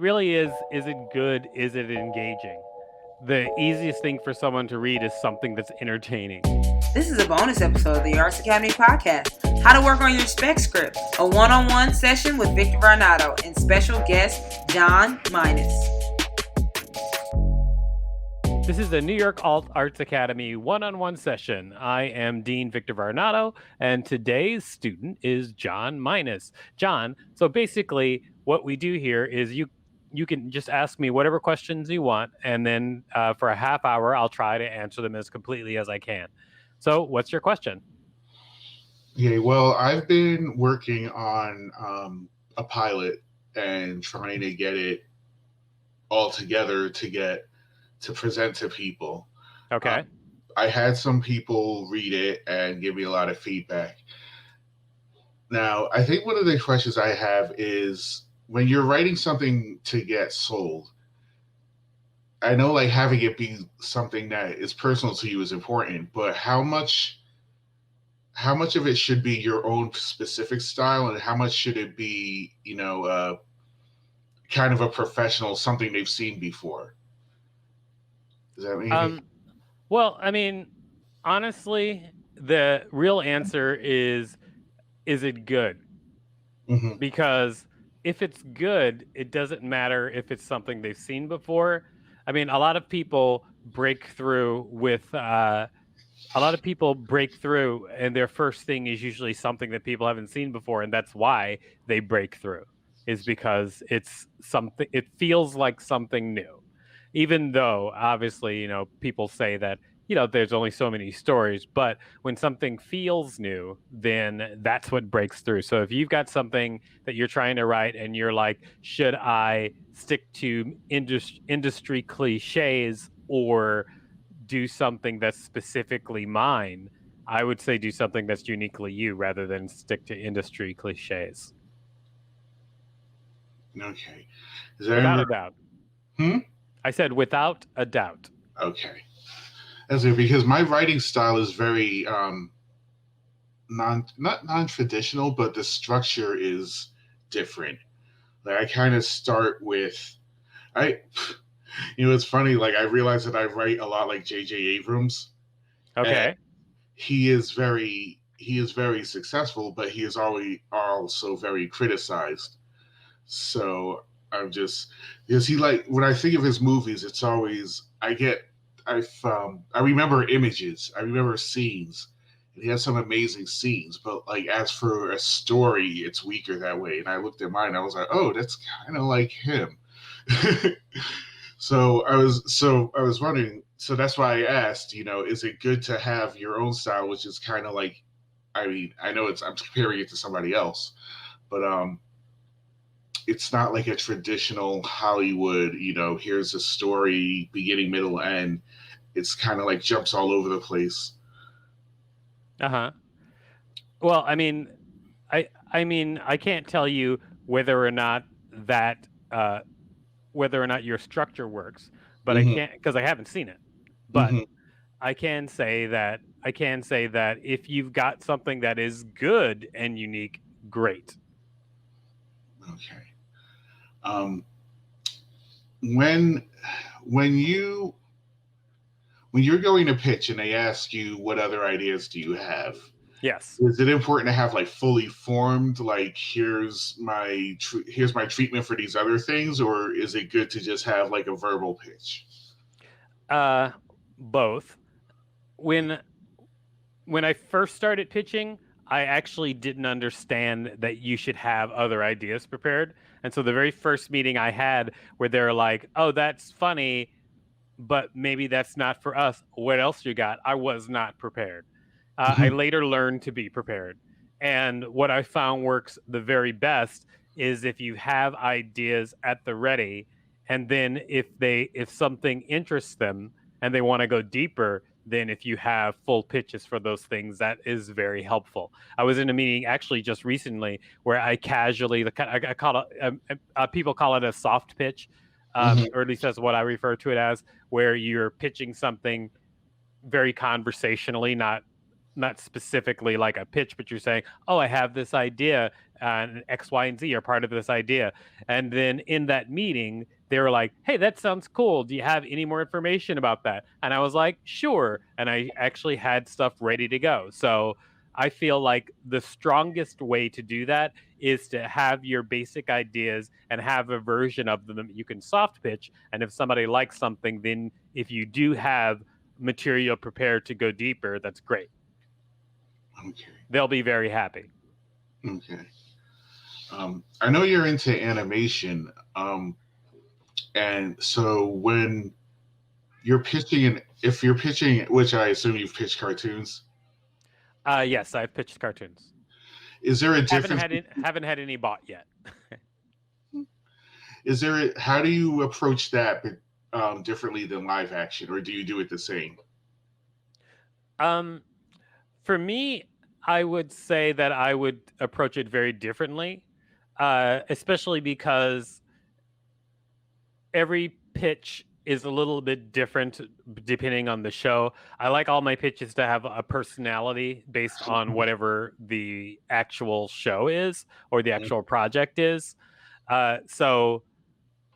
really is it good? Is it engaging? The easiest thing for someone to read is something that's entertaining. This is a bonus episode of the Arts Academy podcast. How to work on your spec script. A one-on-one session with Victor Varnado and special guest John Minus. This is the New York Alt Arts Academy one-on-one session. I am Dean Victor Varnado, and today's student is John Minus. John, so basically what we do here is you can just ask me whatever questions you want, and then for a half hour, I'll try to answer them as completely as I can. So what's your question? Yeah, well, I've been working on a pilot and trying to get it all together to present to people. Okay. I had some people read it and give me a lot of feedback. Now, I think one of the questions I have is when you're writing something to get sold, I know like having it be something that is personal to you is important, but how much of it should be your own specific style and how much should it be, kind of a professional, something they've seen before? Does that mean? Well, I mean, honestly, the real answer is it good? Mm-hmm. Because if it's good, it doesn't matter if it's something they've seen before. I mean, a lot of people break through and their first thing is usually something that people haven't seen before, and that's why they break through, is because it feels like something new. Even though obviously, people say that, there's only so many stories, but when something feels new, then that's what breaks through. So if you've got something that you're trying to write and you're like, should I stick to industry cliches or do something that's specifically mine, I would say do something that's uniquely you rather than stick to industry cliches. Okay. Without a doubt. Hmm? I said without a doubt. Okay. That's it, because my writing style is very not non-traditional, but the structure is different. Like I kind of start with it's funny, like I realize that I write a lot like J.J. Abrams. Okay. He is very successful, but he is also very criticized. So I'm just, because he, like, when I think of his movies, it's always I remember images, I remember scenes, and he has some amazing scenes. But like as for a story, it's weaker that way. And I looked at mine, and I was like, oh, that's kind of like him. So I was wondering. So that's why I asked. Is it good to have your own style, which is kind of like, I mean, I know I'm comparing it to somebody else, but it's not like a traditional Hollywood, here's a story, beginning, middle, end. It's kind of like jumps all over the place. Uh-huh. Well, I mean, I can't tell you whether or not your structure works, but Mm-hmm. I can't, because I haven't seen it. But Mm-hmm. I can say that if you've got something that is good and unique, great. Okay. When you when you're going to pitch and they ask you what other ideas do you have, Yes. is it important to have like fully formed, like here's my treatment for these other things, or is it good to just have like a verbal pitch? Both. When I first started pitching, I actually didn't understand that you should have other ideas prepared. And so the very first meeting I had where they're like, oh, that's funny, but maybe that's not for us. What else you got? I was not prepared. I later learned to be prepared. And what I found works the very best is if you have ideas at the ready, and then if something interests them and they want to go deeper, then if you have full pitches for those things, that is very helpful. I was in a meeting actually just recently where I casually, I call it, people call it a soft pitch, or at least that's what I refer to it as, where you're pitching something very conversationally, not not specifically like a pitch, but you're saying, oh, I have this idea, and X, Y, and Z are part of this idea. And then in that meeting, they were like, hey, that sounds cool. Do you have any more information about that? And I was like, sure. And I actually had stuff ready to go. So I feel like the strongest way to do that is to have your basic ideas and have a version of them that you can soft pitch. And if somebody likes something, then if you do have material prepared to go deeper, that's great. Okay. They'll be very happy. Okay. I know you're into animation. And so when you're pitching, if you're pitching, which I assume you've pitched cartoons. Yes, I've pitched cartoons. Is there a difference? Haven't had any bought yet. How do you approach that differently than live action, or do you do it the same? For me, I would say that I would approach it very differently, especially because every pitch is a little bit different depending on the show. I like all my pitches to have a personality based on whatever the actual show is or the actual project is. So,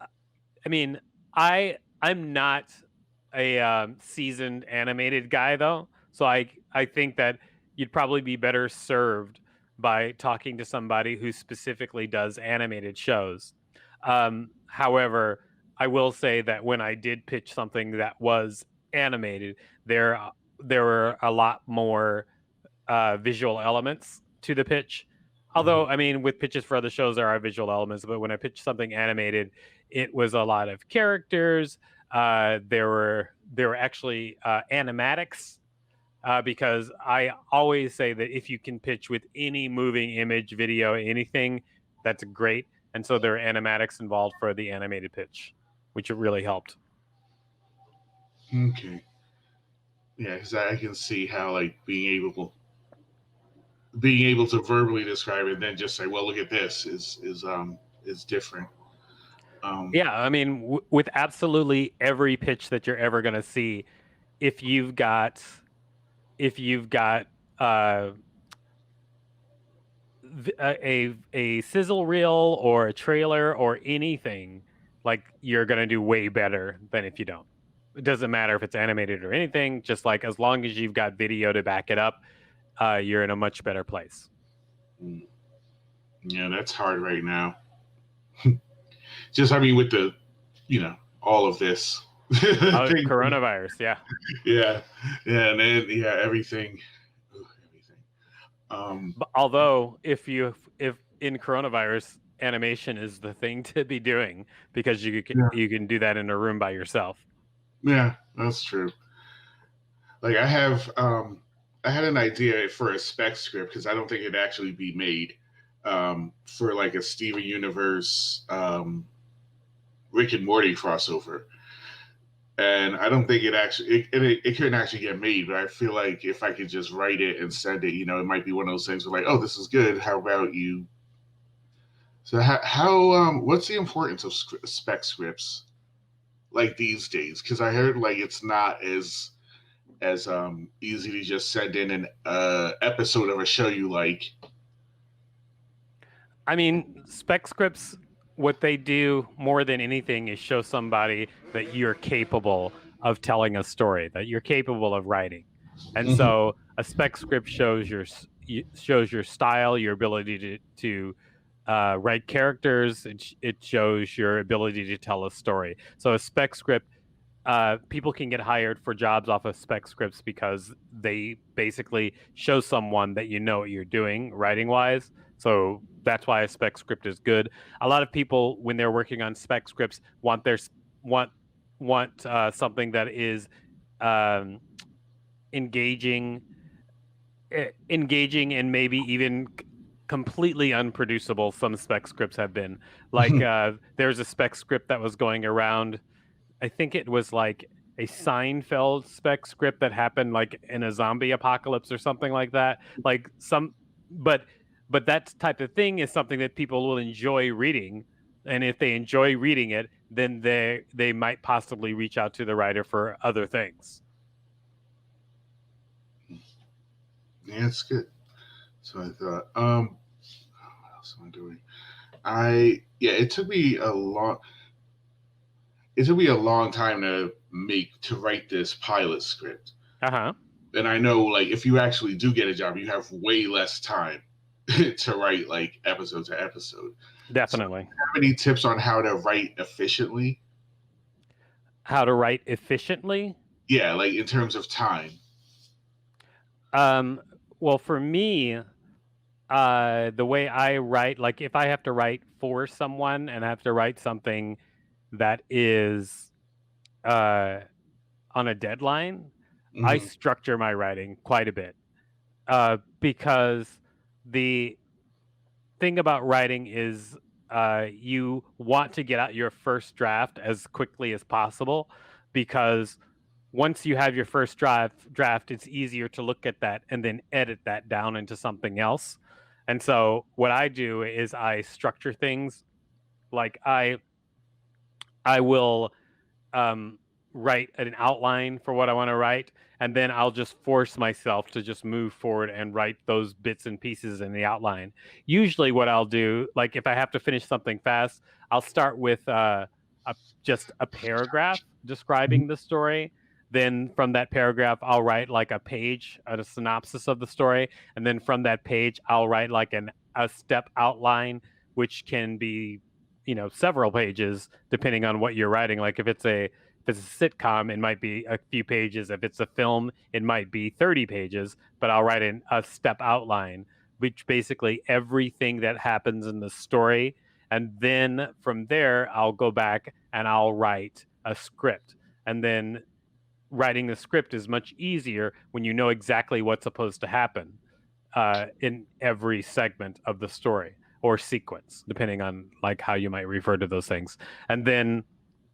I mean, I'm not a seasoned animated guy though, so I think that you'd probably be better served by talking to somebody who specifically does animated shows. However, I will say that when I did pitch something that was animated, there were a lot more visual elements to the pitch. Although, I mean, with pitches for other shows, there are visual elements, but when I pitched something animated, it was a lot of characters. There were actually animatics, because I always say that if you can pitch with any moving image, video, anything, that's great. And so there are animatics involved for the animated pitch, which really helped. Okay. Yeah, because I can see how like being able to verbally describe it and then just say, well, look at this is different. Yeah, I mean, with absolutely every pitch that you're ever going to see, if you've got a sizzle reel or a trailer or anything, like, you're going to do way better than if you don't. It doesn't matter if it's animated or anything, just like as long as you've got video to back it up, you're in a much better place. Yeah, that's hard right now. Just, I mean, with the, all of this. Coronavirus, yeah. Yeah, and then, everything. But although if in coronavirus, animation is the thing to be doing, because you can do that in a room by yourself. Yeah, that's true. Like I had an idea for a Spec script, because I don't think it'd actually be made, for like a Steven Universe Rick and Morty crossover. And I don't think it couldn't actually get made, but I feel like if I could just write it and send it, it might be one of those things where like, oh, this is good. How about you? So how what's the importance of Spec scripts like these days? Because I heard like it's not as easy to just send in an episode of a show you like. I mean, Spec scripts, what they do more than anything is show somebody that you're capable of telling a story, that you're capable of writing. And so a Spec script shows your style, your ability to write characters. It shows your ability to tell a story. So a Spec script, people can get hired for jobs off of Spec scripts because they basically show someone that you know what you're doing writing wise. So that's why a Spec script is good. A lot of people, when they're working on Spec scripts, want something that is engaging and maybe even completely unproducible. Some Spec scripts have been like there's a Spec script that was going around. I think it was like a Seinfeld Spec script that happened like in a zombie apocalypse or something like that. Like but that type of thing is something that people will enjoy reading, and if they enjoy reading it, then they might possibly reach out to the writer for other things. Yeah, it's good. So I thought, what else am I doing? Yeah, it took me a long time to write this pilot script. Uh-huh. And I know, like, if you actually do get a job, you have way less time to write like episode to episode. So, do Definitely. you have any tips on how to write efficiently? How to write efficiently? Yeah, like in terms of time. Um, well, for me, the way I write, like if I have to write for someone and I have to write something that is uh, on a deadline, I Hmm. structure my writing quite a bit because the thing about writing is you want to get out your first draft as quickly as possible because once you have your first draft, it's easier to look at that and then edit that down into something else. And so what I do is I structure things like I will um, write an outline for what I want to write, and then I'll just force myself to just move forward and write those bits and pieces in the outline. Usually, what I'll do, like if I have to finish something fast, I'll start with just a paragraph describing the story. Then from that paragraph, I'll write like a synopsis of the story, and then from that page, I'll write like a step outline, which can be several pages depending on what you're writing. Like if it's a sitcom, it might be a few pages. If it's a film, it might be 30 pages, but I'll write in a step outline, which basically everything that happens in the story. And then from there, I'll go back and I'll write a script. And then writing the script is much easier when you know exactly what's supposed to happen in every segment of the story or sequence, depending on like how you might refer to those things. And then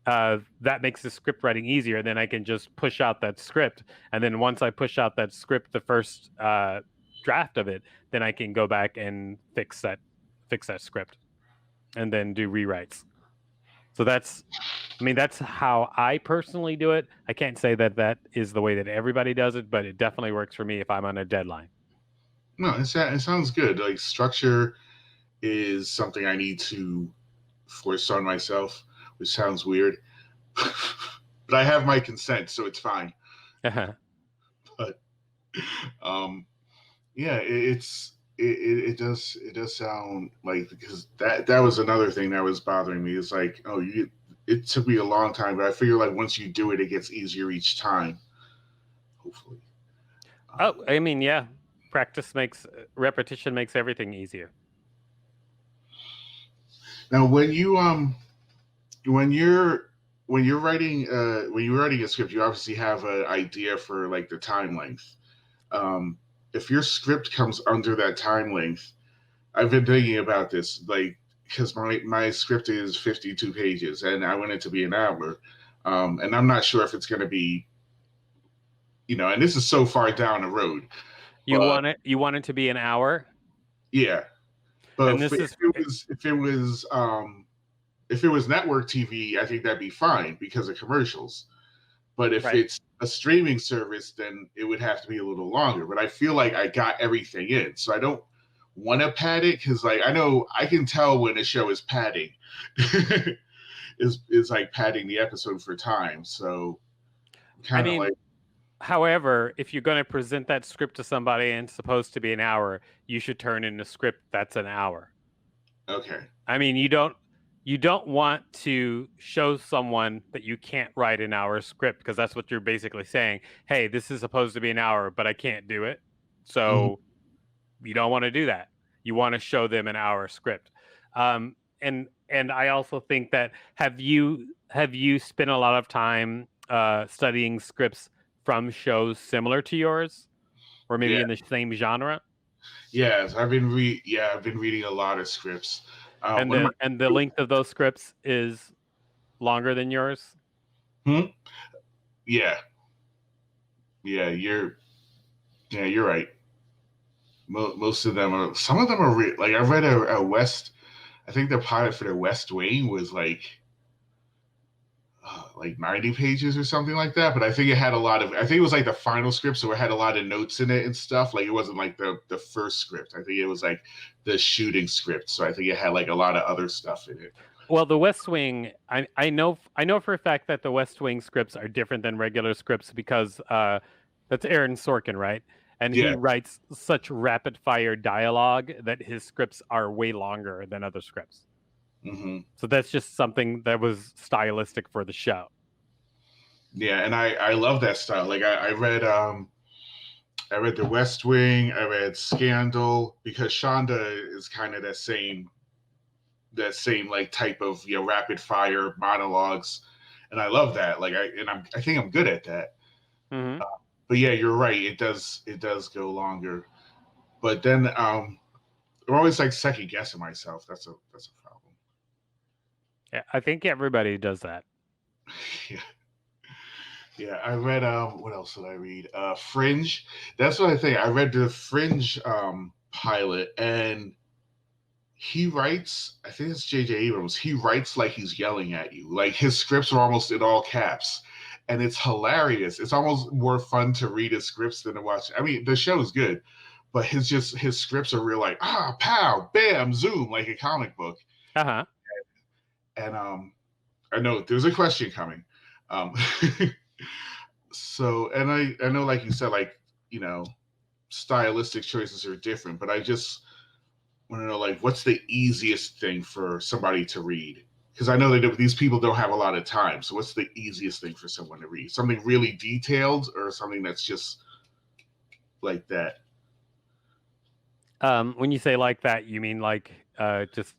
that makes the script writing easier. Then I can just push out that script, and then once I push out that script, the first draft of it, then I can go back and fix that script, and then do rewrites. So that's how I personally do it. I can't say that that is the way that everybody does it, but it definitely works for me if I'm on a deadline. No, it sounds good. Like structure is something I need to force on myself, which sounds weird, but I have my consent, so it's fine. But um, yeah, it does sound like, because that was another thing that was bothering me. It's like, it took me a long time, but I figure like once you do it, it gets easier each time. Hopefully. Oh, I mean, yeah, repetition makes everything easier. Now, when you're when you're writing a script, you obviously have an idea for like the time length. Um, if your script comes under that time length, I've been thinking about this, like, because my script is 52 pages, and I want it to be an hour, and I'm not sure if it's going to be, and this is so far down the road, but You want it to be an hour, yeah, but and this is if it was network TV, I think that'd be fine because of commercials. But if right. it's a streaming service, then it would have to be a little longer. But I feel like I got everything in, so I don't want to pad it, because like I know I can tell when a show is padding, is like padding the episode for time. So I kind of like, mean, however, if you're going to present that script to somebody and it's supposed to be an hour, you should turn in a script that's an hour. okay, I mean, you don't want to show someone that you can't write an hour script, because that's what you're basically saying. Hey, this is supposed to be an hour, but I can't do it. So you don't want to do that. You want to show them an hour script. And I also think that have you spent a lot of time studying scripts from shows similar to yours, or maybe yeah, in the same genre? yes, I've been reading a lot of scripts. And One of the length of those scripts is longer than yours. my yeah, yeah, you're right. Most of them are. Some of them are like, I read a West. I think the pilot for the West Wing was like like 90 pages or something like that. But I think it had a lot of, I think it was like the final script, so it had a lot of notes in it and stuff. Like it wasn't like the first script. I think it was like the shooting script. So I think it had like a lot of other stuff in it. Well, The West Wing, I know for a fact that the West Wing scripts are different than regular scripts because that's Aaron Sorkin, right? And he Yeah. writes such rapid fire dialogue that his scripts are way longer than other scripts. Mm-hmm. So that's just something that was stylistic for the show. Yeah, and I love that style. Like I read The West Wing, I read Scandal, because Shonda is kind of that same like type of, you know, rapid fire monologues, and I love that. Like I think I'm good at that. Mm-hmm. But yeah, you're right. It does go longer. But then I'm always like second guessing myself. That's a problem. Yeah, I think everybody does that. Yeah. Yeah, I read what else did I read? Fringe. That's what I think. I read the Fringe pilot, and he writes, I think it's JJ Abrams, he writes like he's yelling at you. Like his scripts are almost in all caps. And it's hilarious. It's almost more fun to read his scripts than to watch. I mean, the show is good, but his scripts are real like, pow, bam, zoom, like a comic book. Uh-huh. And I know there's a question coming. So, and I know, like you said, like, you know, stylistic choices are different, but I just want to know, like, what's the easiest thing for somebody to read? Because I know that these people don't have a lot of time. So what's the easiest thing for someone to read? Something really detailed or something that's just like that? When you say like that, you mean like just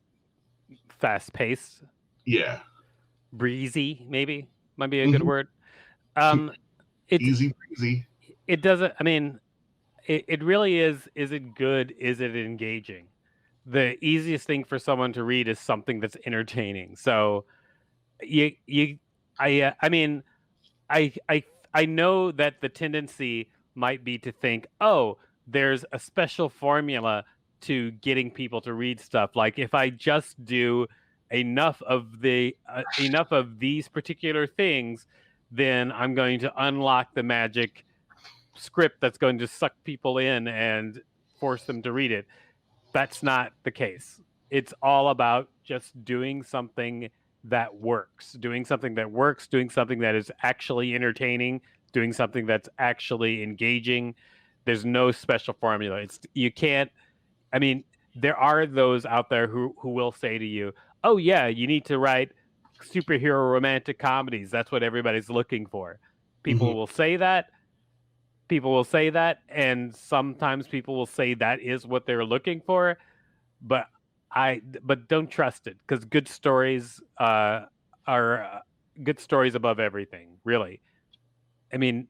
fast paced? Yeah. Breezy, maybe might be a good word. It's Easy breezy. It doesn't, I mean, it really is it good? Is it engaging? The easiest thing for someone to read is something that's entertaining. So I mean, I know that the tendency might be to think, oh, there's a special formula to getting people to read stuff. Like if I just do enough of these particular things, then I'm going to unlock the magic script that's going to suck people in and force them to read it. That's not the case. It's all about just doing something that works, doing something that is actually entertaining, doing something that's actually engaging. There's no special formula. You can't, I mean, there are those out there who will say to you, oh yeah, you need to write superhero romantic comedies. That's what everybody's looking for. People will say that. And sometimes people will say that is what they're looking for, but don't trust it, because good stories are good stories above everything, really. I mean,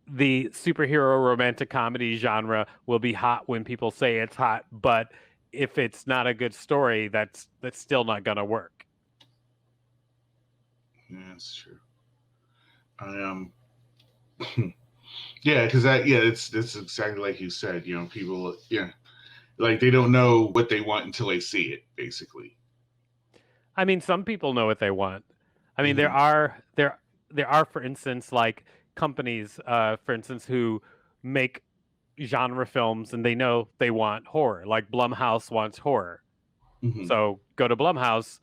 the superhero romantic comedy genre will be hot when people say it's hot, but if it's not a good story, that's still not gonna work. Yeah, that's true. Yeah, because it's exactly like you said. You know, people, yeah, like they don't know what they want until they see it, basically. I mean, some people know what they want. I mean, there are, for instance, like companies, for instance, who make genre films and they know they want horror. Like Blumhouse wants horror, so go to Blumhouse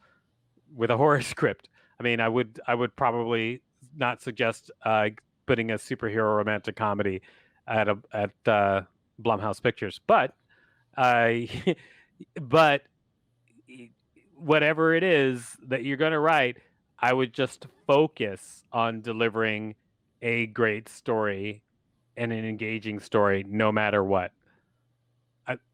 with a horror script. I mean, I would probably not suggest putting a superhero romantic comedy at Blumhouse Pictures, but but whatever it is that you're going to write, I would just focus on delivering a great story and an engaging story, no matter what.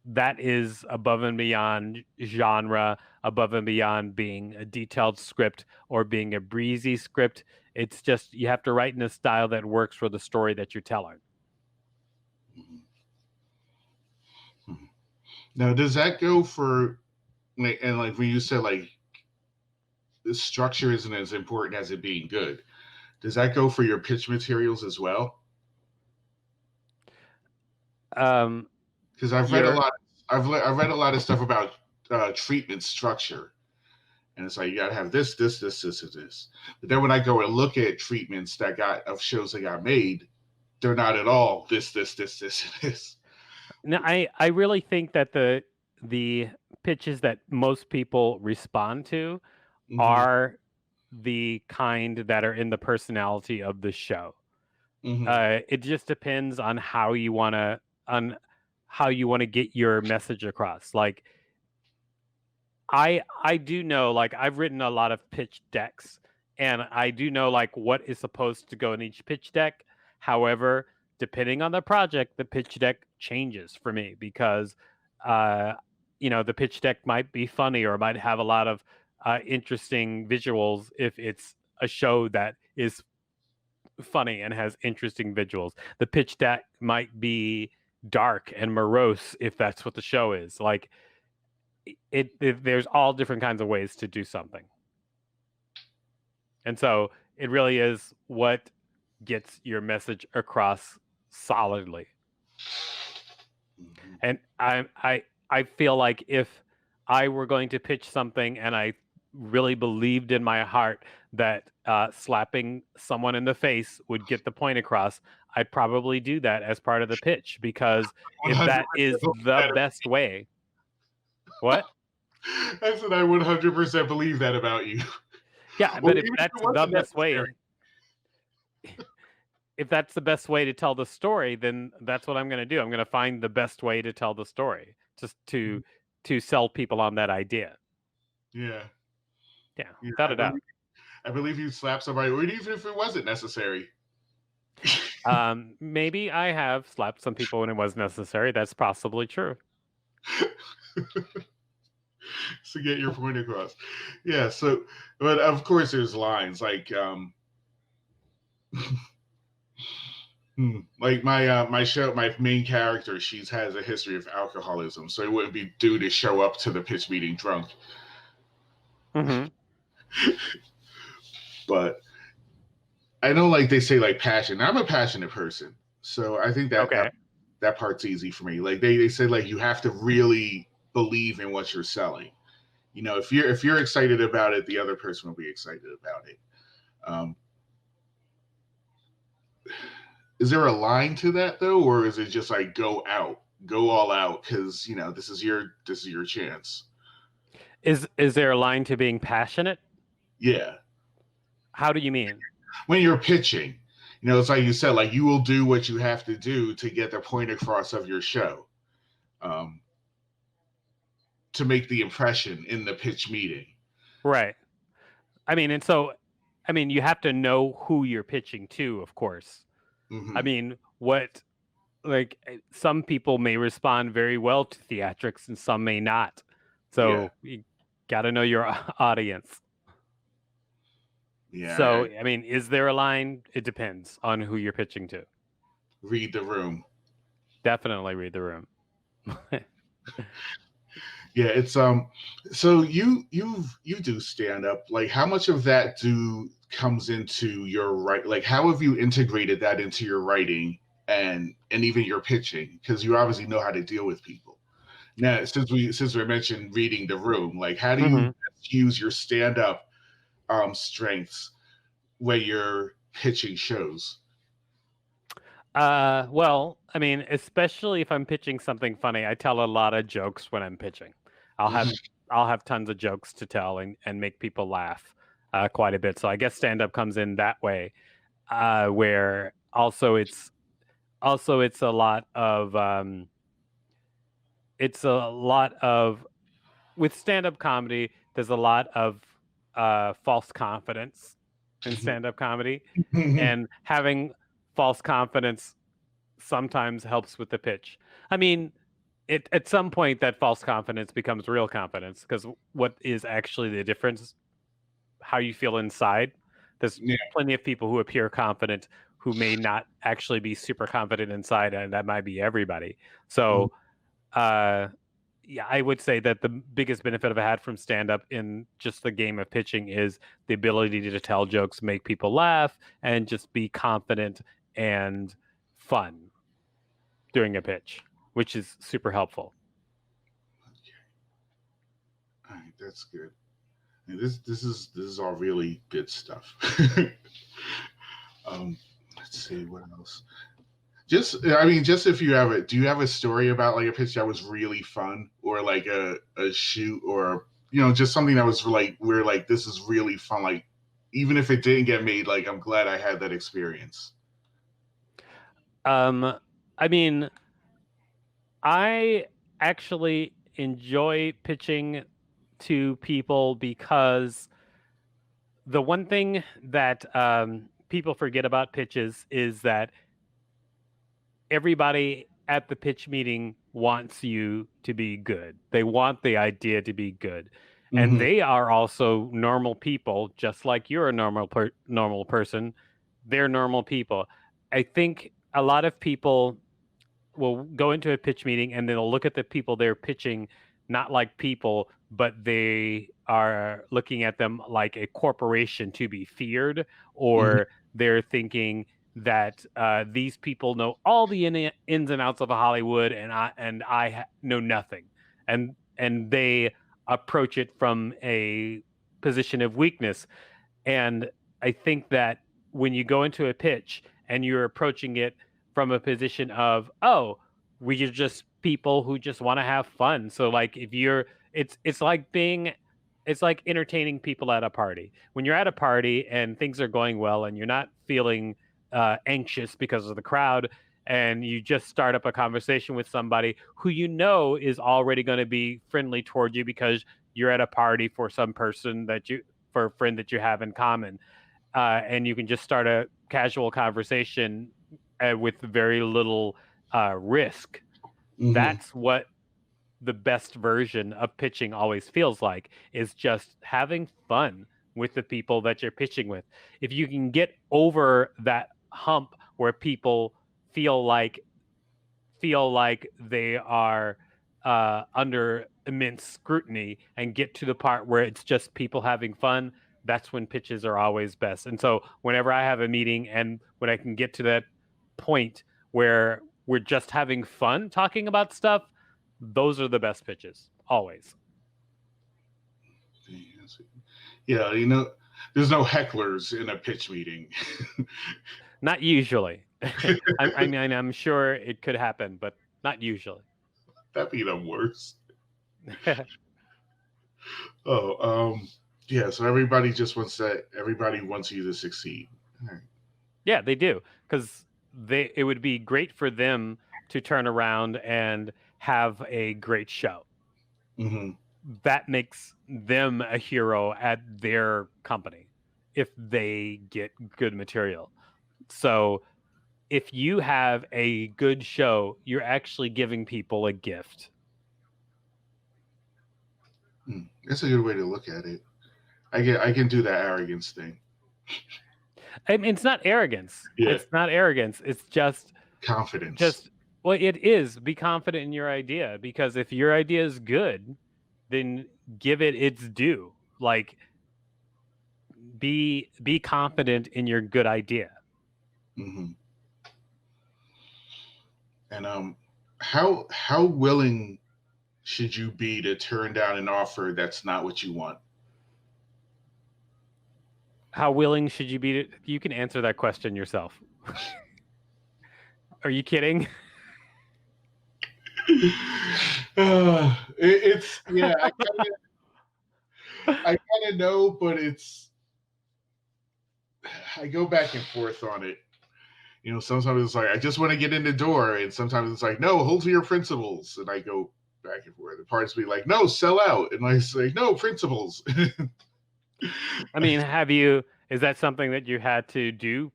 That is above and beyond genre, above and beyond being a detailed script or being a breezy script. It's just you have to write in a style that works for the story that you're telling. Now, does that go for, and like when you said like the structure isn't as important as it being good, does that go for your pitch materials as well? Because I've read a lot. I've read a lot of stuff about treatment structure, And it's like you gotta have this, this, this, this, and this. But then when I go and look at treatments of shows that got made, they're not at all this, this, this, this, and this. No, I really think that the pitches that most people respond to Mm-hmm. are the kind that are in the personality of the show. Mm-hmm. It just depends on how you want to get your message across. Like I do know, like I've written a lot of pitch decks, and I do know like what is supposed to go in each pitch deck. However, depending on the project, the pitch deck changes for me because uh the pitch deck might be funny or might have a lot of interesting visuals if it's a show that is funny and has interesting visuals. The pitch deck might be dark and morose if that's what the show is. Like there's all different kinds of ways to do something. And so it really is what gets your message across solidly. Mm-hmm. And I feel like if I were going to pitch something and I really believed in my heart that slapping someone in the face would get the point across, I'd probably do that as part of the pitch, because if 100% that is the best way. What? I said I 100% believe that about you. Yeah, but if that's the best way, if that's the best way to tell the story, then that's what I'm going to do. I'm going to find the best way to tell the story, just to sell people on that idea. Yeah. Yeah, without a doubt. I believe you slapped somebody, or even if it wasn't necessary. Maybe I have slapped some people when it was necessary. That's possibly true. To get your point across. Yeah, so, but of course there's lines like like my main character, she has a history of alcoholism, so it wouldn't be due to show up to the pitch meeting drunk. Mm-hmm. But I know, like they say, like passion. I'm a passionate person, so I think that that part's easy for me. Like they say, like you have to really believe in what you're selling. You know, if you're excited about it, the other person will be excited about it. Is there a line to that though, or is it just like go all out, because this is your chance? Is there a line to being passionate? Yeah. How do you mean? When you're pitching, it's like you said, like you will do what you have to do to get the point across of your show, to make the impression in the pitch meeting. Right. I mean, you have to know who you're pitching to, of course. Mm-hmm. I mean, some people may respond very well to theatrics and some may not. So you got to know your audience. Yeah. So, I mean, is there a line? It depends on who you're pitching to. Read the room. Definitely read the room. Yeah, it's so you do stand up. Like how much of that comes into your like how have you integrated that into your writing and even your pitching, because you obviously know how to deal with people. Now, since we mentioned reading the room, like how do you use your stand up strengths when you're pitching shows? Well, I mean, especially if I'm pitching something funny, I tell a lot of jokes when I'm pitching. I'll have tons of jokes to tell and make people laugh quite a bit. So I guess stand up comes in that way, where also it's a lot of with stand up comedy. There's a lot of false confidence in stand up comedy, and having false confidence sometimes helps with the pitch. I mean, at some point that false confidence becomes real confidence, because what is actually the difference? How you feel inside. There's plenty of people who appear confident who may not actually be super confident inside, and that might be everybody. So, I would say that the biggest benefit I've had from stand-up in just the game of pitching is the ability to tell jokes, make people laugh, and just be confident and fun during a pitch, which is super helpful. Okay. All right, that's good. This is all really good stuff. Let's see what else. Just if you have it, do you have a story about like a pitch that was really fun, or like a shoot, or just something that was like we're like this is really fun, like even if it didn't get made, like I'm glad I had that experience. I mean, I actually enjoy pitching to people because the one thing that people forget about pitches is that everybody at the pitch meeting wants you to be good. They want the idea to be good. And Mm-hmm. they are also normal people, just like you're a normal person. They're normal people. I think a lot of people will go into a pitch meeting and they'll look at the people they're pitching not like people, but they are looking at them like a corporation to be feared, Mm-hmm. or they're thinking that these people know all the ins and outs of Hollywood, and I know nothing, and they approach it from a position of weakness. And I think that when you go into a pitch and you're approaching it from a position of, oh, we are just people who just want to have fun. So like if you're it's like being it's like entertaining people at a party. When you're at a party and things are going well and you're not feeling anxious because of the crowd, and you just start up a conversation with somebody who you know is already going to be friendly toward you because you're at a party for some person that you for a friend that you have in common, and you can just start a casual conversation with very little risk. Mm-hmm. That's what the best version of pitching always feels like, is just having fun with the people that you're pitching with. If you can get over that hump where people feel like they are under immense scrutiny and get to the part where it's just people having fun, that's when pitches are always best. And so whenever I have a meeting and when I can get to that point where we're just having fun talking about stuff, those are the best pitches, always. Yeah, there's no hecklers in a pitch meeting. Not usually. I mean, I'm sure it could happen, but not usually. That'd be the worst. Oh, yeah. So everybody wants you to succeed. All right. Yeah, they do, because it would be great for them to turn around and have a great show. Mm-hmm. That makes them a hero at their company if they get good material. So if you have a good show, you're actually giving people a gift. That's a good way to look at it. I can do that arrogance thing. I mean, it's not arrogance. Yeah, It's not arrogance. It's just confidence. well, it is. Be confident in your idea, because if your idea is good, then give it its due. Like be confident in your good idea. Mm-hmm. And how willing should you be to turn down an offer that's not what you want? How willing should you be to, you can answer that question yourself. Are you kidding? It's yeah. I kind of know, but I go back and forth on it. Sometimes it's like I just want to get in the door, and sometimes it's like no, hold to your principles, and I go back and forth. The parts be like no, sell out, and I say no, principles. I mean, is that something that you had to do?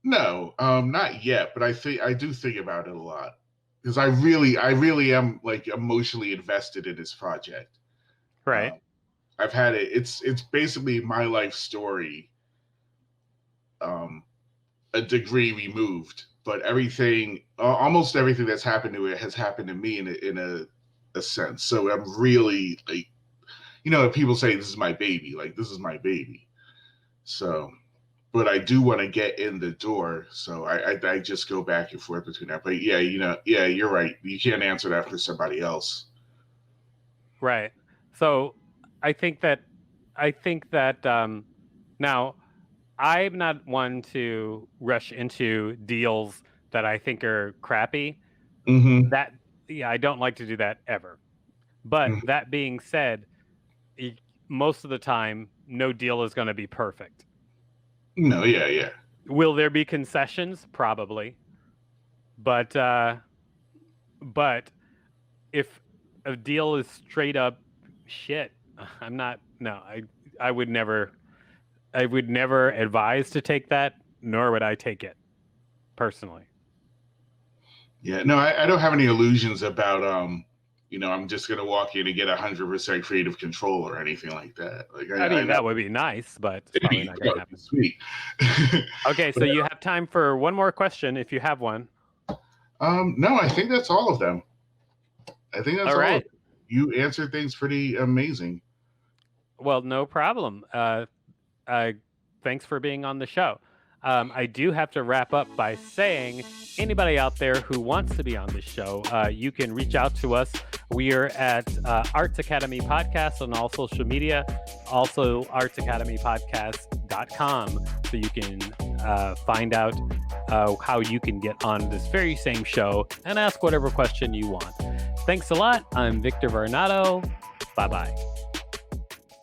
No, not yet, but I do think about it a lot because I really am like emotionally invested in this project. Right. I've had it. It's basically my life story, a degree removed, but almost everything that's happened to it has happened to me in a sense. So I'm really like, people say this is my baby, like this is my baby. So, but I do want to get in the door, so I just go back and forth between that. But yeah, you're right. You can't answer that for somebody else. Right. So I think that now I'm not one to rush into deals that I think are crappy. Mm-hmm. I don't like to do that ever. But Mhm. that being said, most of the time, no deal is going to be perfect. No, yeah. Will there be concessions? Probably. But if a deal is straight up shit, I'm not. No, I would never. I would never advise to take that, nor would I take it personally. Yeah, no, I don't have any illusions about I'm just gonna walk in and get 100% creative control or anything like that. Like I I mean, know that would be nice, but it's probably not going to happen. sweet. Okay, so you have time for one more question if you have one. No, I think that's all of them. I think that's All all. right. Of them. You answered things pretty amazing. Well, no problem. Thanks for being on the show. I do have to wrap up by saying anybody out there who wants to be on the show, you can reach out to us. We are at Arts Academy Podcast on all social media, also artsacademypodcast.com, so you can find out how you can get on this very same show and ask whatever question you want. Thanks a lot. I'm Victor Varnado. Bye-bye.